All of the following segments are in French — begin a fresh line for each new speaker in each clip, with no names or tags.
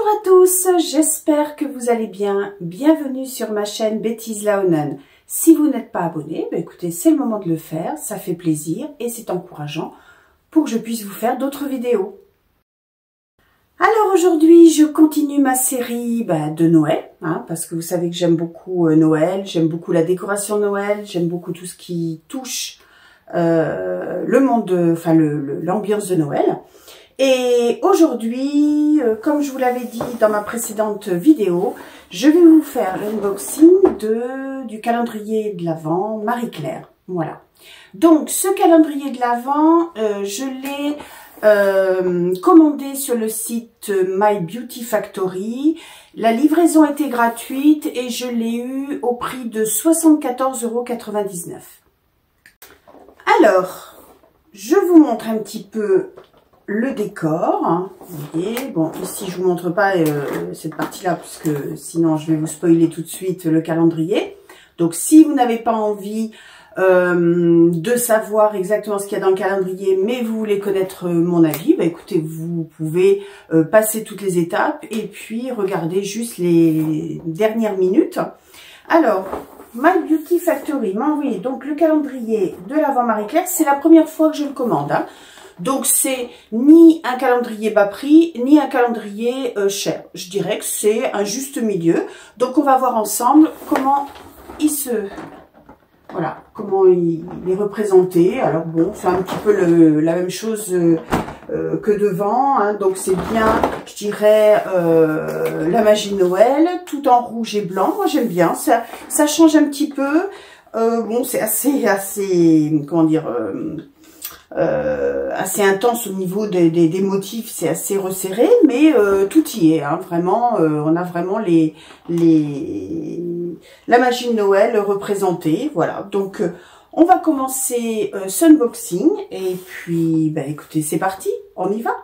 Bonjour à tous, j'espère que vous allez bien. Bienvenue sur ma chaîne Bêtise Laonen. Si vous n'êtes pas abonné, écoutez, c'est le moment de le faire, ça fait plaisir et c'est encourageant pour que je puisse vous faire d'autres vidéos. Alors aujourd'hui, je continue ma série de Noël, parce que vous savez que j'aime beaucoup Noël, j'aime beaucoup la décoration de Noël, j'aime beaucoup tout ce qui touche le monde, l'ambiance de Noël. Et aujourd'hui, comme je vous l'avais dit dans ma précédente vidéo, je vais vous faire l'unboxing du calendrier de l'Avent Marie-Claire. Voilà. Donc, ce calendrier de l'Avent, je l'ai commandé sur le site My Beauty Factory. La livraison était gratuite et je l'ai eu au prix de 74,99 €. Alors, je vous montre un petit peu le décor. Vous voyez, bon, ici je vous montre pas cette partie-là puisque sinon je vais vous spoiler tout de suite le calendrier. Donc, si vous n'avez pas envie de savoir exactement ce qu'il y a dans le calendrier, mais vous voulez connaître mon avis, écoutez, vous pouvez passer toutes les étapes et puis regarder juste les dernières minutes. Alors, My Beauty Factory m'a envoyé donc le calendrier de l'Avent Marie-Claire. C'est la première fois que je le commande. Donc, c'est ni un calendrier bas prix, ni un calendrier cher. Je dirais que c'est un juste milieu. Donc, on va voir ensemble comment comment il est représenté. Alors bon, c'est un petit peu la même chose que devant. Donc, c'est bien, je dirais, la magie de Noël, tout en rouge et blanc. Moi, j'aime bien. Ça change un petit peu. Bon, c'est assez, comment dire... assez intense au niveau des motifs, c'est assez resserré, mais tout y est, vraiment, on a vraiment la magie de Noël représentée, voilà. Donc on va commencer ce unboxing et puis écoutez, c'est parti, on y va.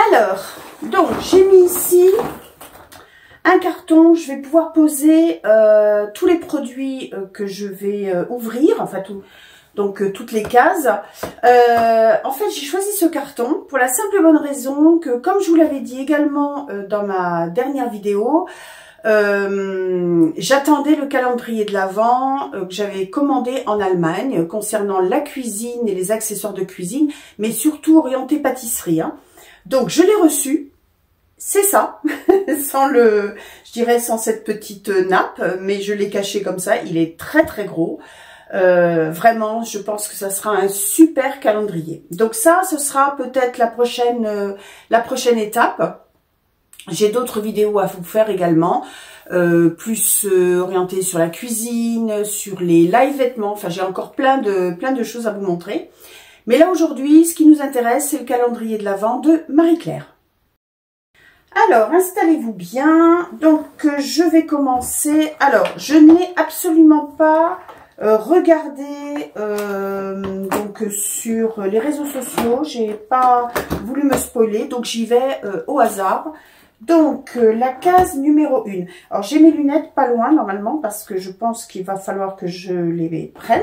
Alors, donc j'ai mis ici un carton. Je vais pouvoir poser tous les produits que je vais ouvrir, enfin toutes les cases. En fait, j'ai choisi ce carton pour la simple et bonne raison que, comme je vous l'avais dit également dans ma dernière vidéo, j'attendais le calendrier de l'Avent que j'avais commandé en Allemagne concernant la cuisine et les accessoires de cuisine, mais surtout orienté pâtisserie. Donc, je l'ai reçu. C'est ça, sans cette petite nappe, mais je l'ai caché comme ça. Il est très très gros. Vraiment, je pense que ça sera un super calendrier. Donc ça, ce sera peut-être la prochaine étape. J'ai d'autres vidéos à vous faire également, plus orientées sur la cuisine, sur les live vêtements. Enfin, j'ai encore plein de choses à vous montrer. Mais là aujourd'hui, ce qui nous intéresse, c'est le calendrier de l'Avent de Marie-Claire. Alors, installez-vous bien. Donc, je vais commencer. Alors, je n'ai absolument pas regardé sur les réseaux sociaux. J'ai pas voulu me spoiler, donc j'y vais au hasard. Donc, la case numéro 1. Alors, j'ai mes lunettes pas loin, normalement, parce que je pense qu'il va falloir que je les prenne.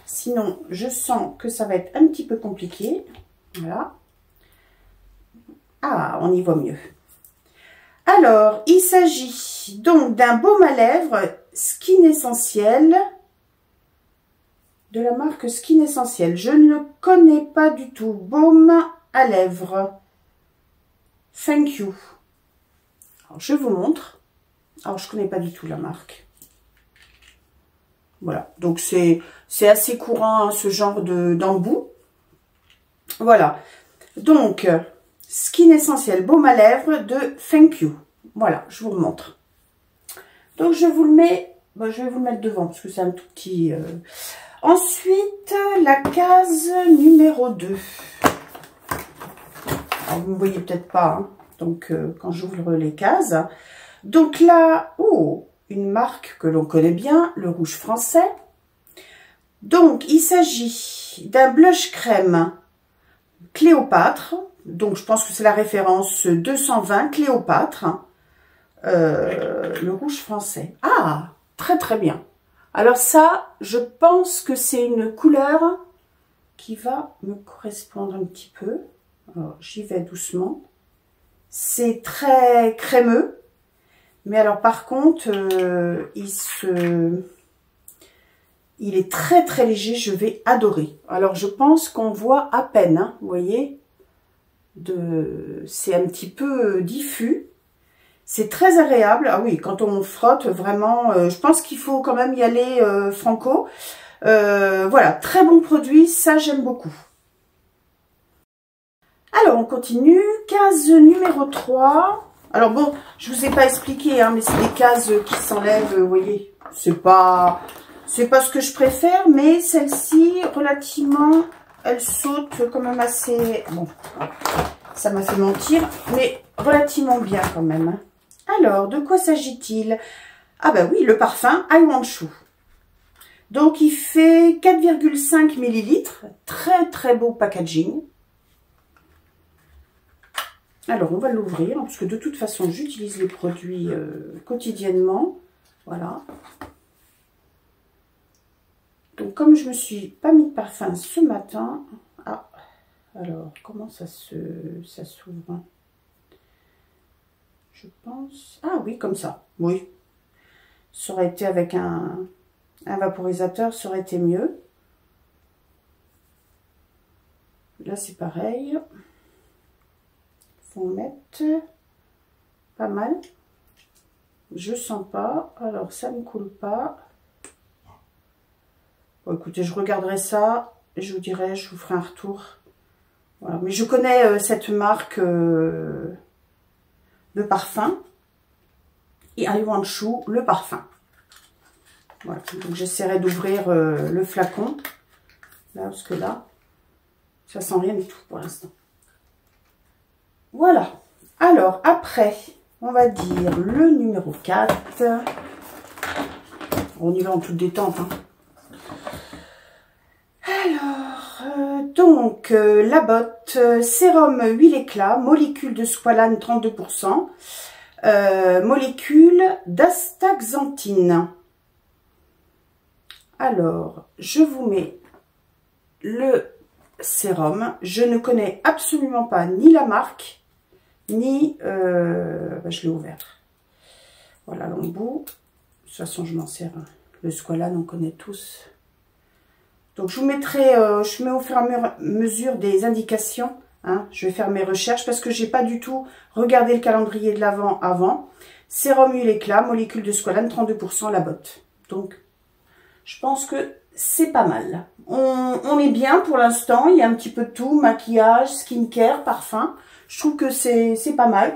Sinon, je sens que ça va être un petit peu compliqué. Voilà. Ah, on y voit mieux. Alors, il s'agit donc d'un baume à lèvres Skin Essentiel, de la marque Skin Essentiel. Je ne le connais pas du tout. Baume à lèvres. Thank you. Alors, je vous montre. Alors, je ne connais pas du tout la marque. Voilà. Donc, c'est assez courant, ce genre d'embout. Voilà. Donc... Skin Essentiel Baume à lèvres de Thank You. Voilà, je vous remontre. Donc, je vous le mets, je vais vous le mettre devant parce que c'est un tout petit... Ensuite, la case numéro 2. Alors, vous ne voyez peut-être pas, donc quand j'ouvre les cases. Donc là, une marque que l'on connaît bien, le Rouge Français. Donc, il s'agit d'un blush crème Cléopâtre. Donc, je pense que c'est la référence 220 Cléopâtre. Le Rouge Français. Ah, très très bien. Alors ça, je pense que c'est une couleur qui va me correspondre un petit peu. Alors, j'y vais doucement. C'est très crémeux. Mais alors, par contre, il est très très léger. Je vais adorer. Alors, je pense qu'on voit à peine, hein, vous voyez. C'est un petit peu diffus. C'est très agréable. Ah oui, quand on frotte, vraiment, je pense qu'il faut quand même y aller franco. Voilà, très bon produit, ça j'aime beaucoup. Alors, on continue. Case numéro 3. Alors bon, je vous ai pas expliqué, hein, mais c'est des cases qui s'enlèvent, vous voyez. C'est pas ce que je préfère, mais celle-ci, relativement, elle saute quand même assez... Bon, ça m'a fait mentir, mais relativement bien quand même, hein. Alors, de quoi s'agit-il? Ah ben oui, le parfum I Want Chou. Donc, il fait 4,5 ml. Très, très beau packaging. Alors, on va l'ouvrir, parce que de toute façon, j'utilise les produits quotidiennement. Voilà. Donc, comme je ne me suis pas mis de parfum ce matin... Ah, alors, comment ça s'ouvre? Je pense... Ah oui, comme ça. Oui. Ça aurait été avec un vaporisateur, ça aurait été mieux. Là, c'est pareil. Faut mettre pas mal. Je sens pas. Alors, ça ne coule pas. Bon, écoutez, je regarderai ça. Et je vous dirai, je vous ferai un retour. Voilà. Mais je connais cette marque... de parfum et I Want Chou, le parfum. Voilà, donc j'essaierai d'ouvrir le flacon là, parce que là ça sent rien du tout pour l'instant. Voilà, alors après on va dire le numéro 4. On y va en toute détente, hein. Alors donc la botte sérum huile éclat, molécule de squalane 32%, molécule d'astaxanthine. Alors, je vous mets le sérum. Je ne connais absolument pas ni la marque, ni... je l'ai ouvert. Voilà l'embout. De toute façon, je m'en sers. Le squalane, on connaît tous. Donc, je vous mettrai... je mets au fur et à mesure des indications. Hein. Je vais faire mes recherches parce que j'ai pas du tout regardé le calendrier de l'Avent avant. Sérum huile éclat, molécule de squalane, 32% la botte. Donc, je pense que c'est pas mal. On est bien pour l'instant. Il y a un petit peu de tout. Maquillage, skincare, parfum. Je trouve que c'est pas mal.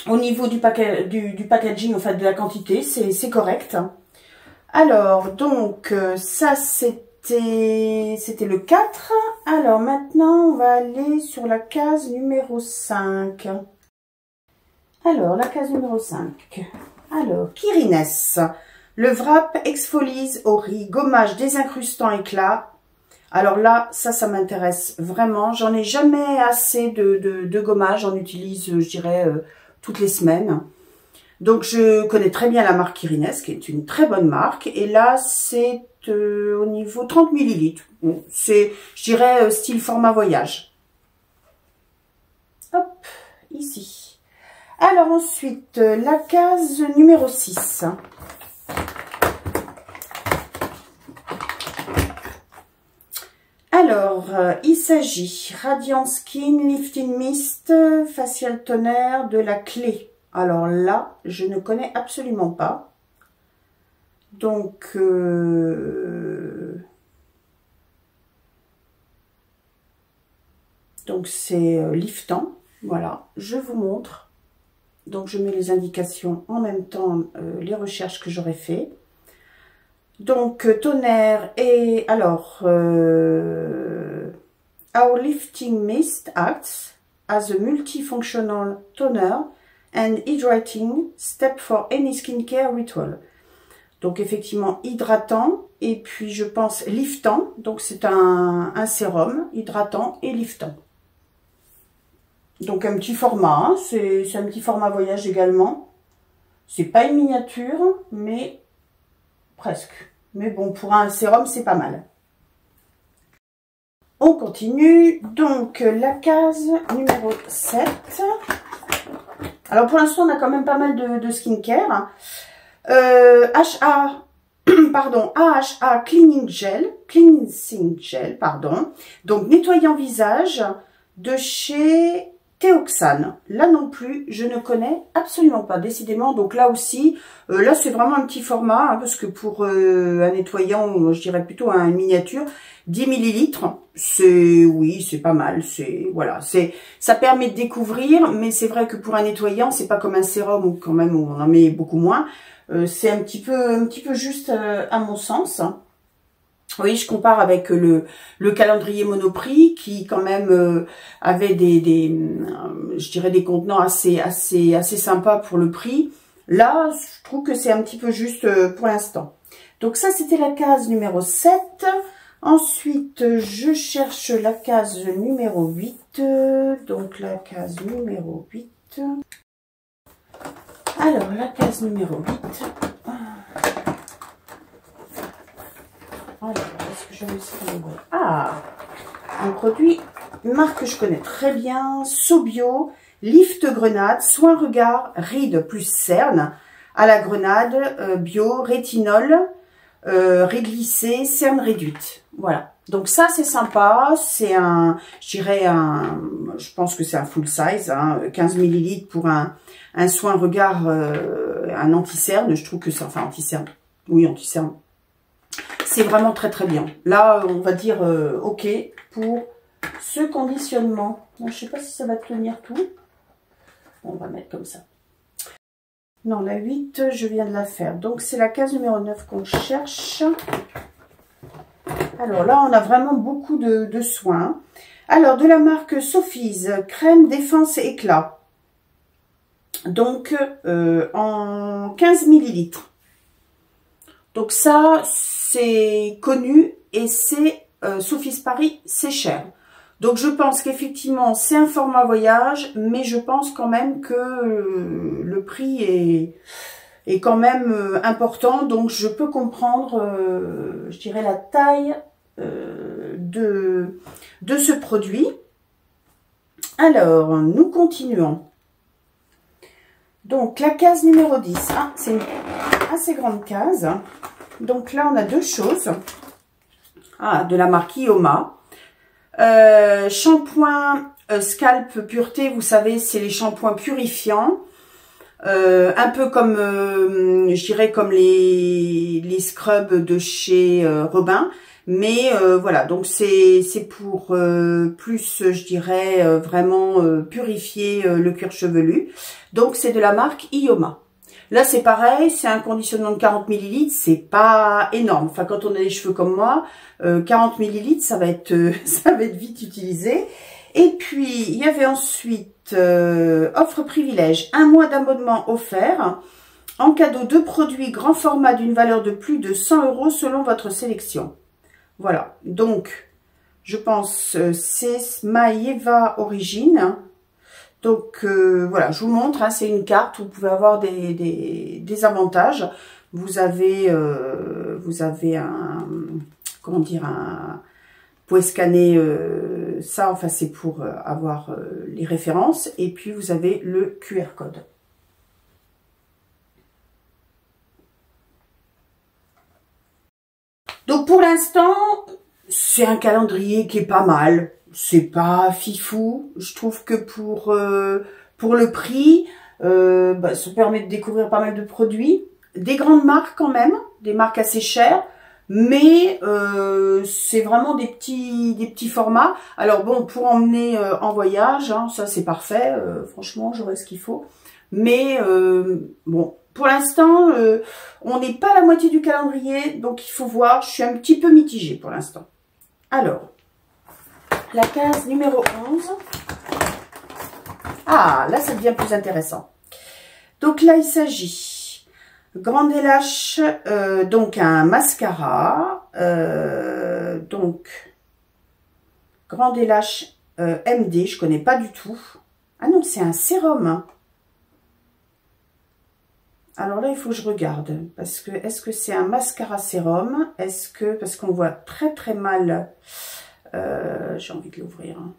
Au niveau du packaging, en fait, de la quantité, c'est correct. Alors, donc, ça, c'était le 4. Alors, maintenant, on va aller sur la case numéro 5. Alors, la case numéro 5. Alors, Kirines. Le wrap exfolise au riz, gommage désincrustant éclat. Alors là, ça m'intéresse vraiment. J'en ai jamais assez de gommage. J'en utilise, je dirais, toutes les semaines. Donc, je connais très bien la marque Kirines, qui est une très bonne marque. Et là, c'est au niveau 30 ml. C'est, je dirais, style format voyage. Hop, ici. Alors ensuite, la case numéro 6. Alors, il s'agit Radiant Skin Lifting Mist Facial Toner de la Clé. Alors là, je ne connais absolument pas. Donc, c'est liftant. Voilà, je vous montre. Donc, je mets les indications en même temps, les recherches que j'aurais fait. Donc, tonnerre et alors, Our Lifting Mist acts as a multifunctional toner and hydrating step for any skincare ritual. Donc, effectivement, hydratant et puis, je pense, liftant. Donc, c'est un sérum hydratant et liftant. Donc, un petit format, hein, c'est un petit format voyage également. C'est pas une miniature, mais... presque. Mais bon, pour un sérum, c'est pas mal. On continue. Donc, la case numéro 7. Alors, pour l'instant, on a quand même pas mal de skincare. Pardon, AHA Cleansing Gel, pardon. Donc, nettoyant visage de chez Teoxane. Là non plus, je ne connais absolument pas, décidément. Donc là aussi, là c'est vraiment un petit format, hein, parce que pour un nettoyant, je dirais plutôt un miniature, 10 millilitres, c'est, oui, c'est pas mal. C'est, voilà, ça permet de découvrir, mais c'est vrai que pour un nettoyant, c'est pas comme un sérum où quand même on en met beaucoup moins. C'est un petit peu juste à mon sens. Oui, je compare avec le calendrier Monoprix qui quand même avait je dirais des contenants assez sympas pour le prix. Là, je trouve que c'est un petit peu juste pour l'instant. Donc ça, c'était la case numéro 7. Ensuite, je cherche la case numéro 8. Donc la case numéro 8. Alors, la case numéro 8. Alors, est-ce que je me suis... Ah, un produit, une marque que je connais très bien, Sobio, Lift Grenade, Soin Regard, Rides plus Cerne, à la grenade, bio, rétinol, réglissé, cerne réduite. Voilà. Donc ça, c'est sympa. C'est je dirais je pense que c'est un full size, hein, 15 millilitres pour un soin regard, un anti-cerne. Je trouve que c'est, enfin, anti-cerne. Oui, anti-cerne. C'est vraiment très très bien. Là, on va dire OK pour ce conditionnement. Bon, je sais pas si ça va tenir tout. Bon, on va mettre comme ça. Non, la 8, je viens de la faire. Donc, c'est la case numéro 9 qu'on cherche. Alors là, on a vraiment beaucoup de soins. Alors, de la marque Sophie's, crème défense éclat. Donc, en 15 millilitres. Donc ça, c'est connu et c'est Sophie's Paris, c'est cher. Donc je pense qu'effectivement, c'est un format voyage, mais je pense quand même que le prix est quand même important. Donc je peux comprendre, je dirais, la taille de ce produit. Alors, nous continuons. Donc la case numéro 10, hein, c'est une assez grande case. Donc là, on a deux choses. Ah, de la marque Ioma. Shampoing Scalp Pureté, vous savez, c'est les shampoings purifiants. Un peu comme, je dirais, comme les scrubs de chez Robin. Mais voilà, donc c'est pour plus, je dirais, vraiment purifier le cuir chevelu. Donc c'est de la marque Ioma. Là, c'est pareil, c'est un conditionnement de 40 millilitres, c'est pas énorme. Enfin, quand on a les cheveux comme moi, 40 millilitres, ça va être vite utilisé. Et puis, il y avait ensuite offre privilège, un mois d'abonnement offert en cadeau de produits grand format d'une valeur de plus de 100 € selon votre sélection. Voilà, donc, je pense c'est Maeva Origine. Donc voilà, je vous montre, hein, c'est une carte où vous pouvez avoir des avantages. Vous avez un, comment dire, vous pouvez scanner ça, enfin c'est pour avoir les références. Et puis vous avez le QR code. Donc pour l'instant, c'est un calendrier qui est pas mal. C'est pas fifou. Je trouve que pour le prix, ça permet de découvrir pas mal de produits. Des grandes marques quand même, des marques assez chères. Mais c'est vraiment des petits formats. Alors bon, pour emmener en voyage, hein, ça c'est parfait. Franchement, j'aurai ce qu'il faut. Mais bon, pour l'instant, on n'est pas à la moitié du calendrier. Donc il faut voir, je suis un petit peu mitigée pour l'instant. Alors, la case numéro 11. Ah, là, ça devient plus intéressant. Donc là, il s'agit Grande Lash, donc un mascara. Donc, Grande Lash MD, je connais pas du tout. Ah non, c'est un sérum. Alors là, il faut que je regarde. Parce que, est-ce que c'est un mascara sérum? Est-ce que, parce qu'on voit très très mal. J'ai envie de l'ouvrir. Hein.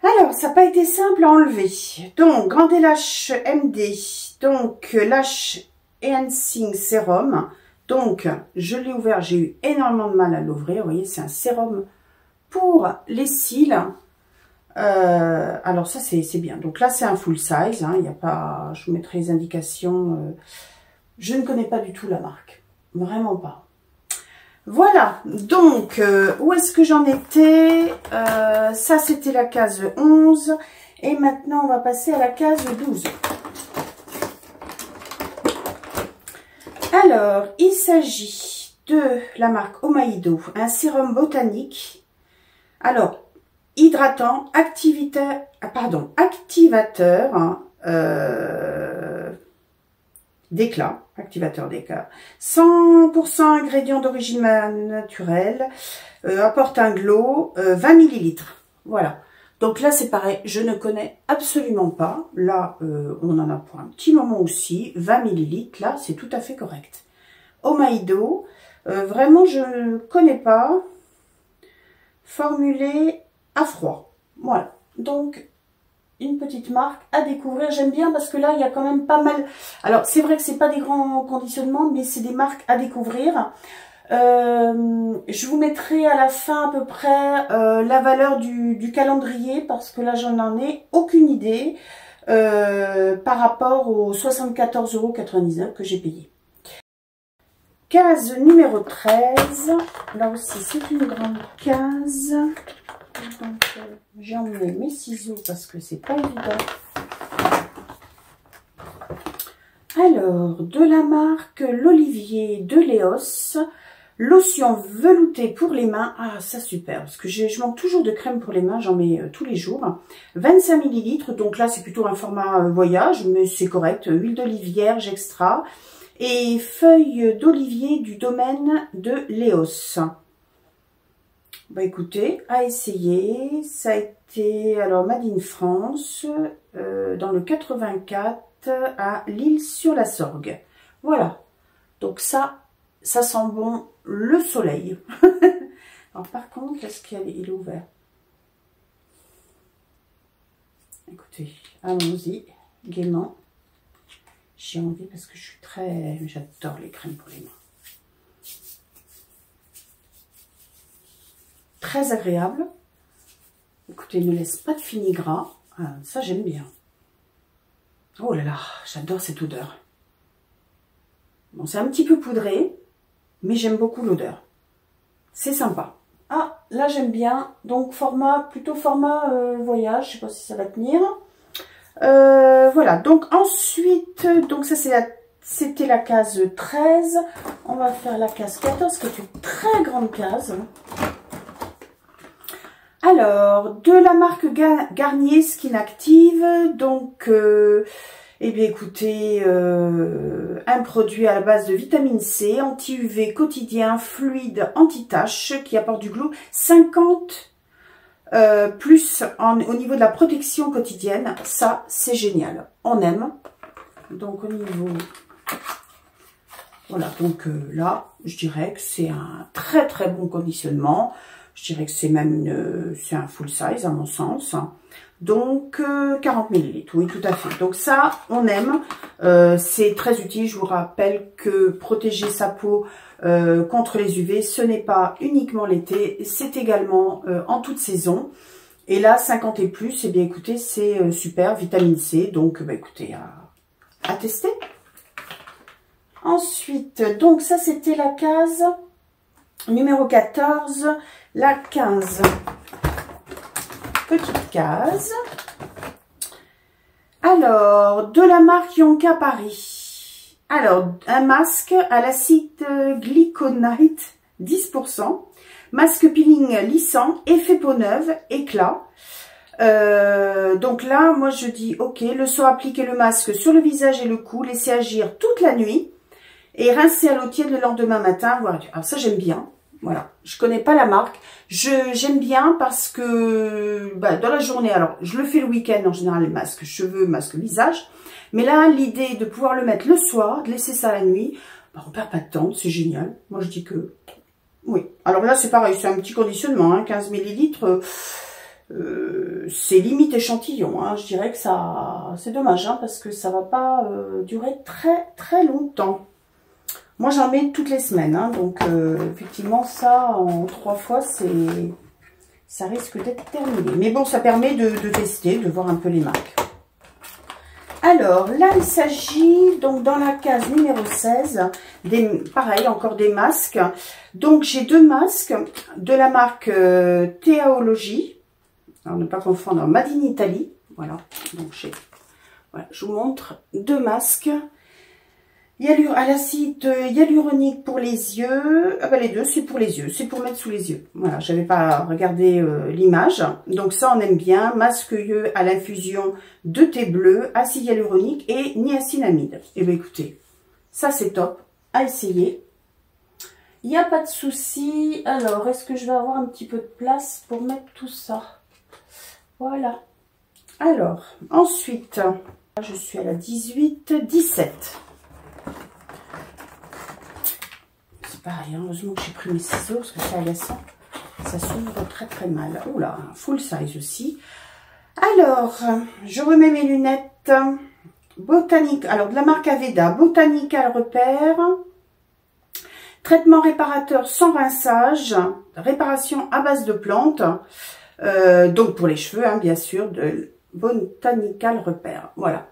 Alors, ça n'a pas été simple à enlever. Donc, Grande Lash MD. Donc, Lash Enhancing Sérum. Donc, je l'ai ouvert. J'ai eu énormément de mal à l'ouvrir. Vous voyez, c'est un sérum pour les cils. Alors ça c'est bien. Donc là c'est un full size. Hein, il y a pas. Je vous mettrai les indications. Je ne connais pas du tout la marque. Vraiment pas. Voilà. Donc où est-ce que j'en étais? Ça c'était la case 11. Et maintenant on va passer à la case 12. Alors il s'agit de la marque Omaido. Un sérum botanique. Alors hydratant, activateur hein, d'éclat, 100% ingrédients d'origine naturelle, apporte un glow, 20 millilitres. Voilà. Donc là, c'est pareil, je ne connais absolument pas. Là, on en a pour un petit moment aussi, 20 millilitres. Là, c'est tout à fait correct. Omaido, vraiment, je ne connais pas. Formulé à froid. Voilà. Donc, une petite marque à découvrir. J'aime bien parce que là, il y a quand même pas mal. Alors, c'est vrai que c'est pas des grands conditionnements, mais c'est des marques à découvrir. Je vous mettrai à la fin à peu près la valeur du calendrier parce que là, j'en ai aucune idée par rapport aux 74,99 € que j'ai payé. Case numéro 13. Là aussi, c'est une grande case. Donc, j'ai emmené mes ciseaux parce que c'est pas évident. Alors, de la marque L'Olivier de Léos, lotion veloutée pour les mains. Ah, ça super, parce que je manque toujours de crème pour les mains, j'en mets tous les jours. 25 millilitres, donc là c'est plutôt un format voyage, mais c'est correct. Huile d'olive vierge extra et feuilles d'olivier du domaine de Léos. Bah écoutez, à essayer, ça a été alors Made in France, dans le 84 à L'Isle-sur-la-Sorgue. Voilà, donc ça sent bon le soleil. Alors par contre, est-ce qu'il est ouvert? Écoutez, allons-y, gaiement. J'ai envie parce que j'adore les crèmes pour les mains. Très agréable. Écoutez, il ne laisse pas de fini gras. Ah, ça, j'aime bien. Oh là là, j'adore cette odeur. Bon, c'est un petit peu poudré, mais j'aime beaucoup l'odeur. C'est sympa. Ah, là, j'aime bien. Donc, plutôt format voyage. Je ne sais pas si ça va tenir. Voilà. Donc, ensuite, donc ça, c'était la case 13. On va faire la case 14, qui est une très grande case. Alors, de la marque Garnier Skin Active, donc, eh bien écoutez, un produit à la base de vitamine C, anti-UV quotidien, fluide, anti-tache, qui apporte du glow, 50 plus au niveau de la protection quotidienne. Ça, c'est génial, on aime. Donc au niveau, voilà, donc là, je dirais que c'est un très très bon conditionnement. Je dirais que c'est même c'est un full size à mon sens. Donc 40 ml, oui tout à fait. Donc ça, on aime. C'est très utile. Je vous rappelle que protéger sa peau contre les UV, ce n'est pas uniquement l'été, c'est également en toute saison. Et là, 50 et plus, eh bien écoutez, c'est super, vitamine C. Donc bah, écoutez, à tester. Ensuite, donc ça c'était la case numéro 14. La 15, petite case. Alors, de la marque Yonka Paris. Alors, un masque à l'acide glyconate, 10%. Masque peeling lissant, effet peau neuve, éclat. Donc là, moi je dis, ok, le soir, appliquer le masque sur le visage et le cou, laisser agir toute la nuit. Et rincer à l'eau tiède le lendemain matin. Voilà. Alors ça, j'aime bien. Voilà, je connais pas la marque. J'aime bien parce que dans la journée, alors je le fais le week-end en général, masque cheveux, masque visage. Mais là, l'idée de pouvoir le mettre le soir, de laisser ça la nuit, on perd pas de temps, c'est génial. Moi je dis que oui. Alors là c'est pareil, c'est un petit conditionnement, hein, 15 millilitres. C'est limite échantillon, hein. Je dirais que ça, c'est dommage, hein, parce que ça va pas durer très longtemps. Moi j'en mets toutes les semaines, hein, donc effectivement ça en 3 fois ça risque d'être terminé. Mais bon, ça permet de tester, de voir un peu les marques. Alors là il s'agit donc dans la case numéro 16, pareil encore des masques. Donc j'ai 2 masques de la marque Teaology. Alors, ne pas confondre, Made in Italy. Voilà, donc voilà, je vous montre 2 masques. À l'acide hyaluronique pour les yeux. Ah ben les deux, c'est pour les yeux, c'est pour mettre sous les yeux. Voilà, j'avais pas regardé l'image. Donc ça, on aime bien. Masque yeux à l'infusion de thé bleu, acide hyaluronique et niacinamide. Et bien écoutez, ça c'est top, à essayer. Il n'y a pas de souci. Alors, est-ce que je vais avoir un petit peu de place pour mettre tout ça? Voilà. Alors, ensuite, je suis à la 18, 17. C'est pareil, heureusement que j'ai pris mes ciseaux, parce que c'est agaçant. Ça s'ouvre très mal. Oula, full size aussi. Alors, je remets mes lunettes botaniques. Alors, de la marque Aveda, Botanical Repair. Traitement réparateur sans rinçage. Réparation à base de plantes. Donc pour les cheveux, hein, bien sûr, de Botanical Repair. Voilà.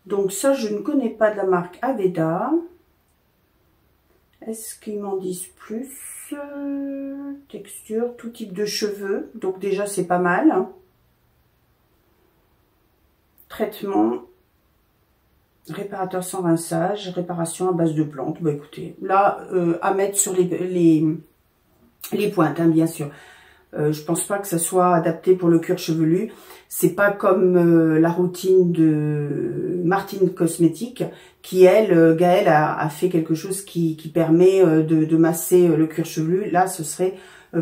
Donc ça, je ne connais pas de la marque Aveda. Est-ce qu'ils m'en disent plus? Texture, tout type de cheveux. Donc déjà, c'est pas mal. Traitement, réparateur sans rinçage, réparation à base de plantes. Bah écoutez, là, à mettre sur les pointes, hein, bien sûr. Je pense pas que ça soit adapté pour le cuir chevelu. C'est pas comme la routine de Martine Cosmétique qui, elle, Gaëlle, a fait quelque chose qui permet de masser le cuir chevelu. Là, ce serait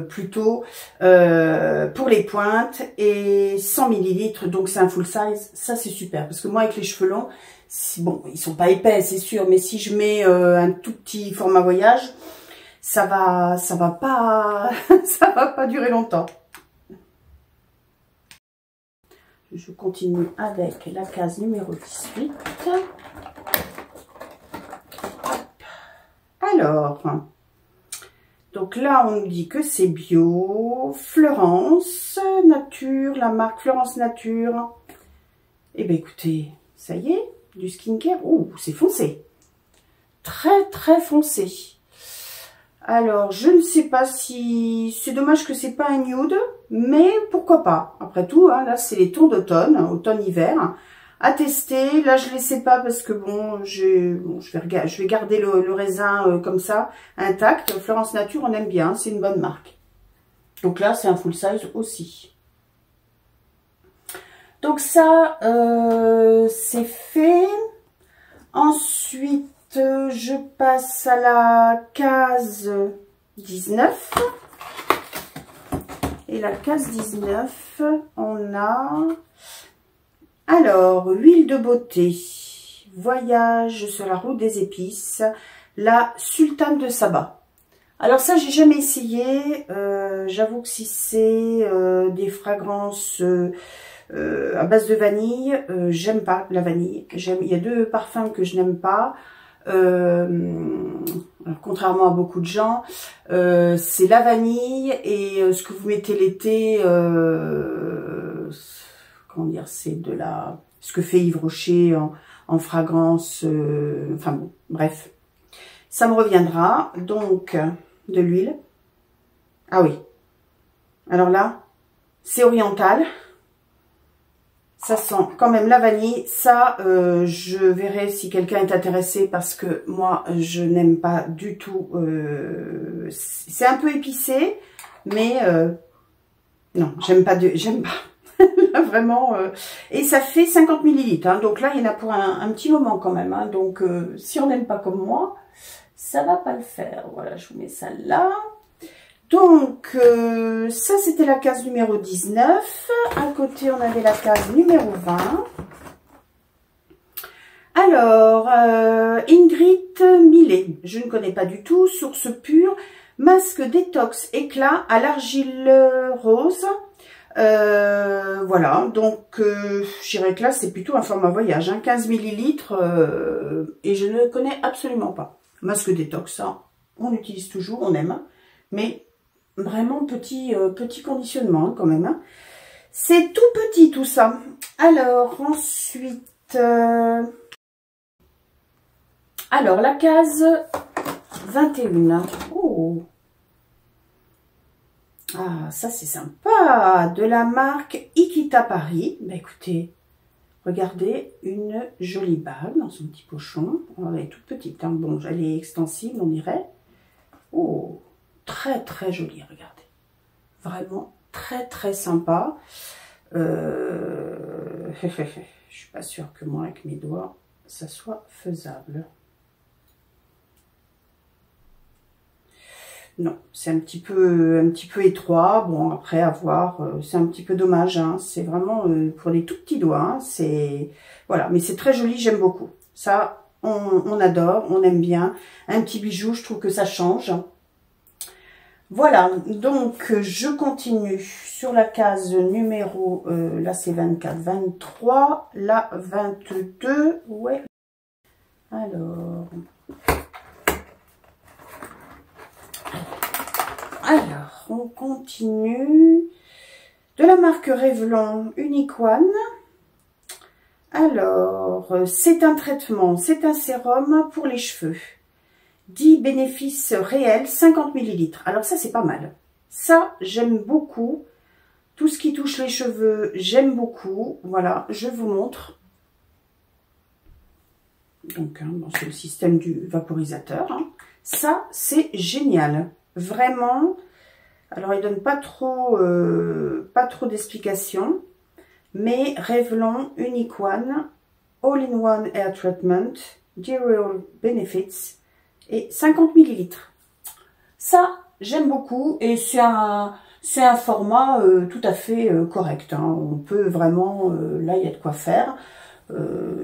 plutôt pour les pointes et 100 ml. Donc, c'est un full size. Ça, c'est super. Parce que moi, avec les cheveux longs, bon, ils sont pas épais, c'est sûr. Mais si je mets un tout petit format voyage, ça va pas durer longtemps. Je continue avec la case numéro 18. Alors, donc là, on nous dit que c'est bio, Fleurance Nature, la marque Fleurance Nature. Eh bien, écoutez, ça y est, du skincare. Oh, c'est foncé. Très foncé. Alors, je ne sais pas si... C'est dommage que c'est pas un nude, mais pourquoi pas. Après tout, hein, là, c'est les tons d'automne, automne-hiver. À tester. Là, je les sais pas parce que bon, je vais garder le raisin comme ça, intact. Florence Nature, on aime bien, c'est une bonne marque. Donc là, c'est un full size aussi. Donc ça, c'est fait. Ensuite, je passe à la case 19. Et la case 19, on a... Alors, huile de beauté. Voyage sur la route des épices. La sultane de Saba. Alors ça, j'ai jamais essayé. J'avoue que si c'est des fragrances... à base de vanille, j'aime pas la vanille. Il y a 2 parfums que je n'aime pas. Contrairement à beaucoup de gens, c'est la vanille et ce que vous mettez l'été, comment dire, c'est de la, ce que fait Yves Rocher en fragrance, enfin bon, bref, ça me reviendra. Donc de l'huile. Ah oui, alors là, c'est oriental. Ça sent quand même la vanille. Ça, je verrai si quelqu'un est intéressé parce que moi, je n'aime pas du tout. C'est un peu épicé, mais non, j'aime pas. Là, vraiment. Et ça fait 50 ml. Hein, donc là, il y en a pour un petit moment quand même. Hein, donc, si on n'aime pas comme moi, ça va pas le faire. Voilà, je vous mets ça là. Donc, ça, c'était la case numéro 19. À côté, on avait la case numéro 20. Alors, Ingrid Millet, je ne connais pas du tout. Source pure, masque détox éclat à l'argile rose. Voilà, donc je dirais que là, c'est plutôt un format voyage. Hein, 15 millilitres et je ne connais absolument pas. Masque détox, ça, on utilise toujours, on aime. Mais vraiment petit conditionnement hein, quand même. Hein. C'est tout petit tout ça. Alors, ensuite... Alors, la case 21. Oh. Ah, ça c'est sympa. De la marque Ikita Paris. Bah écoutez, regardez, une jolie bague dans son petit pochon. Alors, elle est toute petite. Hein. Bon, elle est extensible, on dirait. Oh, très très jolie, regardez. Vraiment très très sympa. Je suis pas sûre que moi, avec mes doigts, ça soit faisable. Non, c'est un petit peu étroit. Bon, après, à voir, c'est un petit peu dommage. Hein. C'est vraiment pour des tout petits doigts. Hein. C'est voilà, mais c'est très joli, j'aime beaucoup. Ça, on adore, on aime bien. Un petit bijou, je trouve que ça change. Voilà, donc je continue sur la case numéro, là c'est 24, 23, là 22, ouais. Alors, on continue. De la marque Revlon Unique One. Alors, c'est un traitement, c'est un sérum pour les cheveux. 10 bénéfices réels, 50 ml. Alors ça, c'est pas mal. Ça, j'aime beaucoup. Tout ce qui touche les cheveux, j'aime beaucoup. Voilà, je vous montre. Donc, hein, bon, c'est le système du vaporisateur. Hein. Ça, c'est génial. Vraiment. Alors, il donne pas trop d'explications. Mais Revlon Unique One, All-in-One Hair Treatment, Dual Benefits et 50 ml. Ça, j'aime beaucoup et c'est un format tout à fait correct. Hein. On peut vraiment, là, il y a de quoi faire.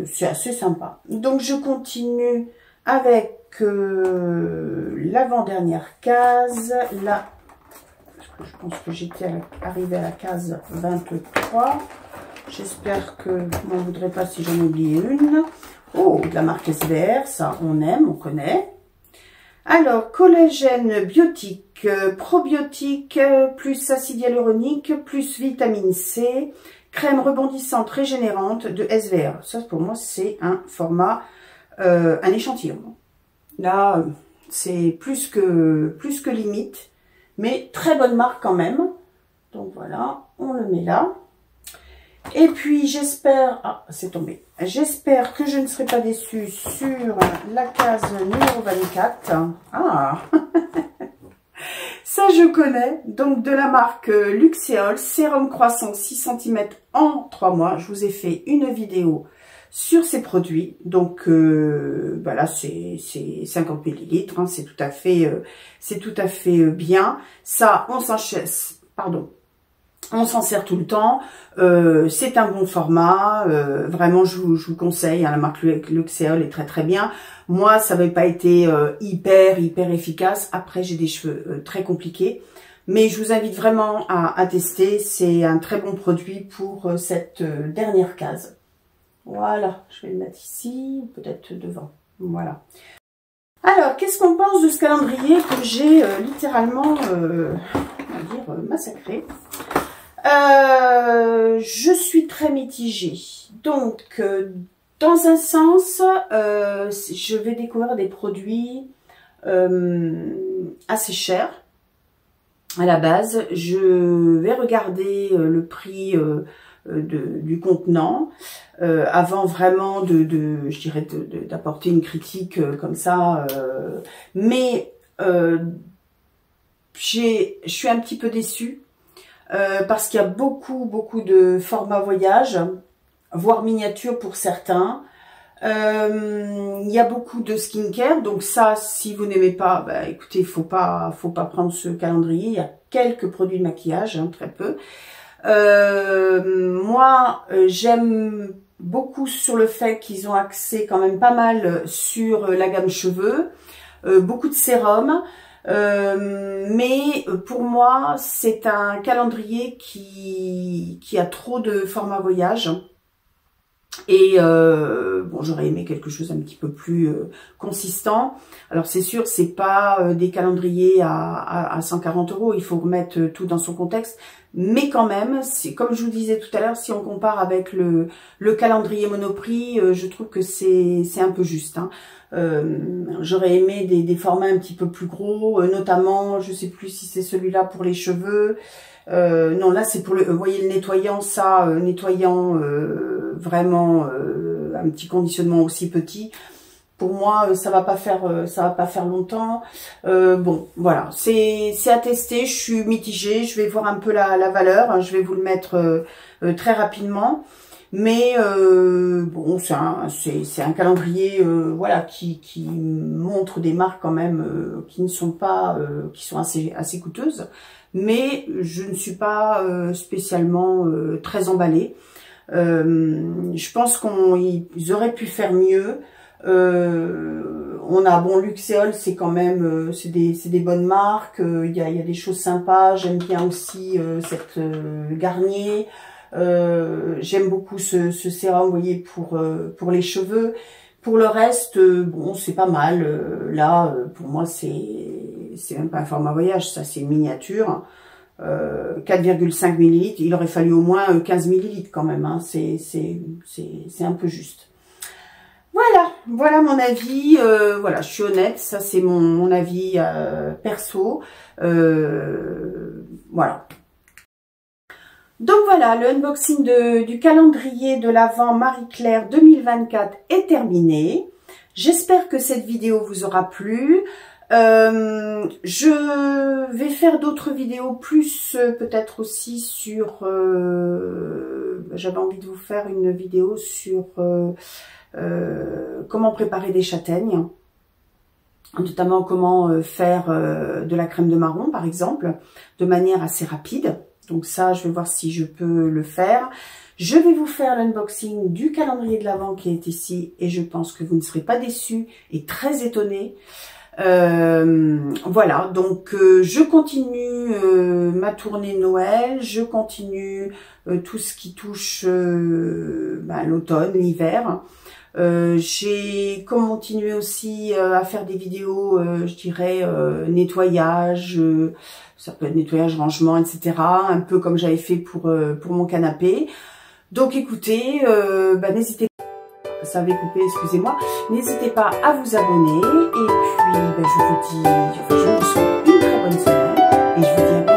C'est assez sympa. Donc, je continue avec l'avant-dernière case. Là, je pense que j'étais arrivée à la case 23. J'espère que vous m'en voudrez pas si j'en ai oublié une. Oh, de la marque SVR, ça on aime, on connaît. Alors, collagène biotique, probiotique, plus acide hyaluronique, plus vitamine C, crème rebondissante régénérante de SVR. Ça, pour moi, c'est un format, un échantillon. Là, c'est plus que limite, mais très bonne marque quand même. Donc voilà, on le met là. Et puis, j'espère... Ah, c'est tombé. J'espère que je ne serai pas déçue sur la case numéro 24. Ah ça, je connais. Donc, de la marque Luxéol, sérum croissant 6 cm en 3 mois. Je vous ai fait une vidéo sur ces produits. Donc, bah là, c'est 50 ml. Hein, c'est tout à fait bien. Ça, on s'enchaisse... Pardon. On s'en sert tout le temps, c'est un bon format, vraiment je vous conseille, hein, la marque Luxéol est très très bien. Moi ça n'avait pas été hyper efficace, après j'ai des cheveux très compliqués, mais je vous invite vraiment à tester, c'est un très bon produit pour cette dernière case. Voilà, je vais le mettre ici, peut-être devant, voilà. Alors, qu'est-ce qu'on pense de ce calendrier que j'ai littéralement, on va dire, massacré? Je suis très mitigée. Donc, dans un sens, je vais découvrir des produits assez chers à la base. Je vais regarder le prix du contenant avant vraiment je dirais d'apporter une critique comme ça. Mais je suis un petit peu déçue. Parce qu'il y a beaucoup de formats voyage, voire miniature pour certains. Il y a beaucoup de skincare, donc ça, si vous n'aimez pas, bah, écoutez, faut pas prendre ce calendrier. Il y a quelques produits de maquillage, hein, très peu. Moi, j'aime beaucoup sur le fait qu'ils ont axé quand même pas mal sur la gamme cheveux, beaucoup de sérum. Mais pour moi, c'est un calendrier qui a trop de format voyage. Et bon, j'aurais aimé quelque chose un petit peu plus consistant. Alors c'est sûr, c'est pas des calendriers à 140 €. Il faut remettre tout dans son contexte. Mais quand même, c'est comme je vous disais tout à l'heure, si on compare avec le calendrier Monoprix, je trouve que c'est un peu juste. Hein. J'aurais aimé des formats un petit peu plus gros, notamment, je sais plus si c'est celui-là pour les cheveux. Non, là c'est pour le, vous voyez le nettoyant, ça, nettoyant vraiment un petit conditionnement aussi petit. Pour moi, ça va pas faire longtemps. Bon, voilà, c'est à tester. Je suis mitigée. Je vais voir un peu la valeur. Hein, je vais vous le mettre très rapidement. Mais bon, c'est un calendrier, voilà, qui montre des marques quand même qui ne sont pas, qui sont assez coûteuses. Mais je ne suis pas spécialement très emballée. Je pense qu'ils auraient pu faire mieux. On a bon Luxéol, c'est quand même c'est des bonnes marques. Il y a des choses sympas. J'aime bien aussi cette Garnier. J'aime beaucoup ce sérum, vous voyez, pour les cheveux. Pour le reste, bon, c'est pas mal. Là, pour moi, c'est même pas un format voyage, ça, c'est une miniature. 4,5 ml. Il aurait fallu au moins 15 ml quand même. Hein. C'est un peu juste. Voilà mon avis. Voilà, je suis honnête. Ça, c'est mon avis perso. Voilà. Donc voilà, le unboxing du calendrier de l'Avent Marie-Claire 2024 est terminé. J'espère que cette vidéo vous aura plu. Je vais faire d'autres vidéos, plus peut-être aussi sur... j'avais envie de vous faire une vidéo sur comment préparer des châtaignes. Notamment comment faire de la crème de marron, par exemple, de manière assez rapide. Donc ça, je vais voir si je peux le faire. Je vais vous faire l'unboxing du calendrier de l'Avent qui est ici et je pense que vous ne serez pas déçus et très étonnés. Voilà, donc je continue ma tournée de Noël, je continue tout ce qui touche l'automne, l'hiver. J'ai continué aussi à faire des vidéos, je dirais, nettoyage, ça peut être nettoyage, rangement, etc. Un peu comme j'avais fait pour mon canapé. Donc écoutez, n'hésitez pas, ça avait coupé, excusez-moi, n'hésitez pas à vous abonner. Et puis je vous souhaite une très bonne semaine et je vous dis à bientôt.